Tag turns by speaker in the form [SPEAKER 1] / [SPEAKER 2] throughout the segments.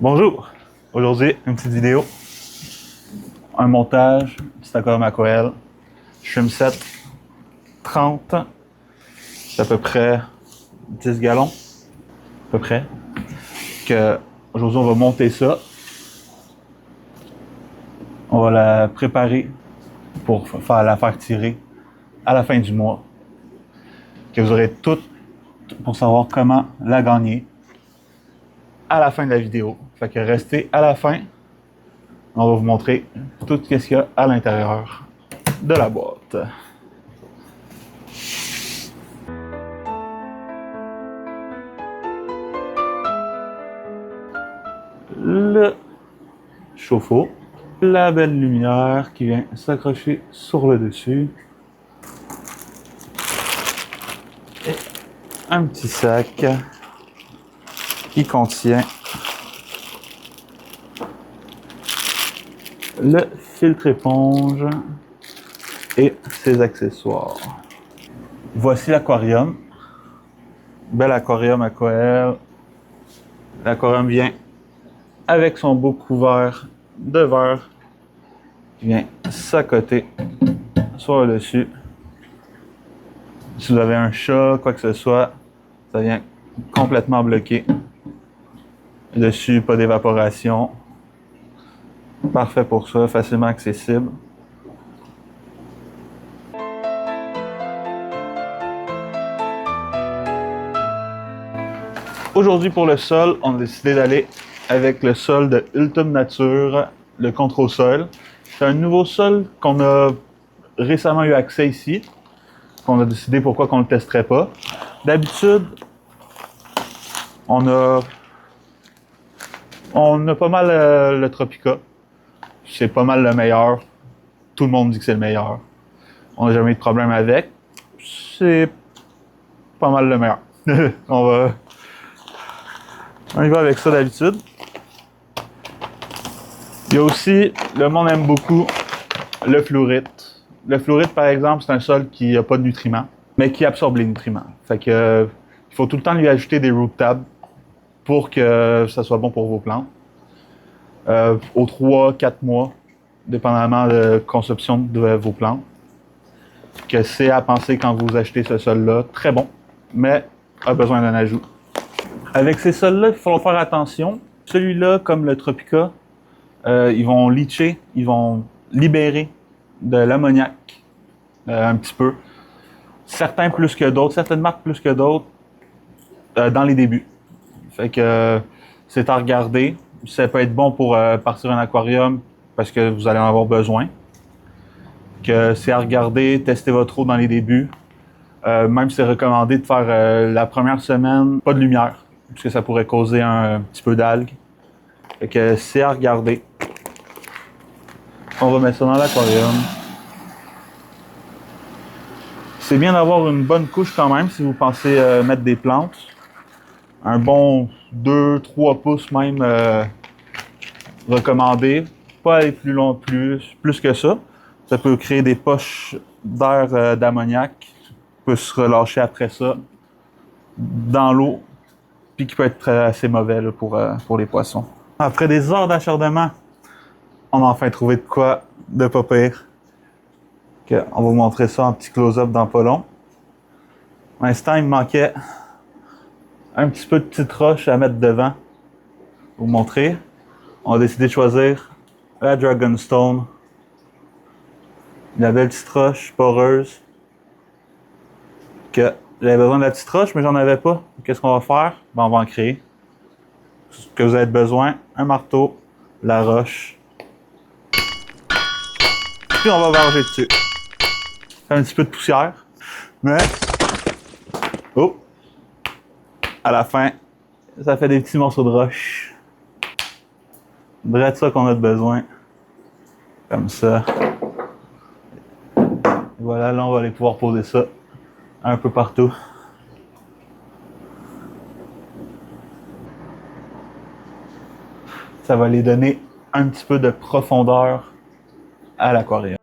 [SPEAKER 1] Bonjour! Aujourd'hui, une petite vidéo, un montage, un petit aquarium aquarelle. Shrimp 30, c'est à peu près 10 gallons, à peu près. Aujourd'hui, on va monter ça. On va la préparer pour la faire tirer à la fin du mois. Que vous aurez tout pour savoir comment la gagner à la fin de la vidéo. Fait que restez à la fin. On va vous montrer tout ce qu'il y a à l'intérieur de la boîte. Le chauffe-eau, la belle lumière qui vient s'accrocher sur le dessus, et un petit sac qui contient le filtre éponge et ses accessoires. Voici l'aquarium. Bel aquarium aquarelle. L'aquarium vient avec son beau couvert de verre qui vient s'accoter sur le dessus. Si vous avez un chat, quoi que ce soit, ça vient complètement bloqué. Dessus, pas d'évaporation. Parfait pour ça, facilement accessible. Aujourd'hui, pour le sol, on a décidé d'aller avec le sol de Ultum Nature, le Controsol. C'est un nouveau sol qu'on a récemment eu accès ici, qu'on a décidé pourquoi qu'on ne le testerait pas. D'habitude, on a pas mal le Tropica. C'est pas mal le meilleur. Tout le monde dit que c'est le meilleur. On n'a jamais eu de problème avec. C'est pas mal le meilleur. on y va avec ça d'habitude. Il y a aussi, le monde aime beaucoup le fluorite. Le fluorite, par exemple, c'est un sol qui n'a pas de nutriments, mais qui absorbe les nutriments. Fait que, il faut tout le temps lui ajouter des root tabs pour que ça soit bon pour vos plantes. Aux 3-4 mois, dépendamment de la conception de vos plantes. Que c'est à penser quand vous achetez ce sol-là. Très bon, mais a besoin d'un ajout. Avec ces sols-là, il faut faire attention. Celui-là, comme le Tropica, ils vont leacher, ils vont libérer de l'ammoniac un petit peu. Certains plus que d'autres, certaines marques plus que d'autres dans les débuts. Fait que c'est à regarder. Ça peut être bon pour partir un aquarium parce que vous allez en avoir besoin. Que c'est à regarder, tester votre eau dans les débuts. Même si c'est recommandé de faire la première semaine pas de lumière, puisque ça pourrait causer un petit peu d'algues. Fait que c'est à regarder. On va mettre ça dans l'aquarium. C'est bien d'avoir une bonne couche quand même si vous pensez mettre des plantes. Un bon 2-3 pouces même recommandé. Pas aller plus long, plus que ça. Ça peut créer des poches d'air d'ammoniac qui peut se relâcher après ça dans l'eau, puis qui peut être assez mauvais là, pour les poissons. Après des heures d'acharnement, on a enfin trouvé de quoi de pas pire. Okay, on va vous montrer ça en petit close-up dans pas long. Pour l'instant, il me manquait un petit peu de petites roches à mettre devant. Pour vous montrer. On a décidé de choisir la Dragonstone. La belle petite roche poreuse. Que j'avais besoin de la petite roche, mais j'en avais pas. Qu'est-ce qu'on va faire? Ben, on va en créer. Ce que vous avez besoin, un marteau, la roche. Puis on va varger dessus. Fait un petit peu de poussière. Mais, oh! À la fin, ça fait des petits morceaux de roche. Drette ça qu'on a besoin. Comme ça. Et voilà, là on va aller pouvoir poser ça un peu partout. Ça va les donner un petit peu de profondeur à l'aquarium.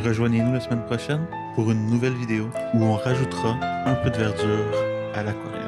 [SPEAKER 1] Rejoignez-nous la semaine prochaine pour une nouvelle vidéo où on rajoutera un peu de verdure à l'aquarium.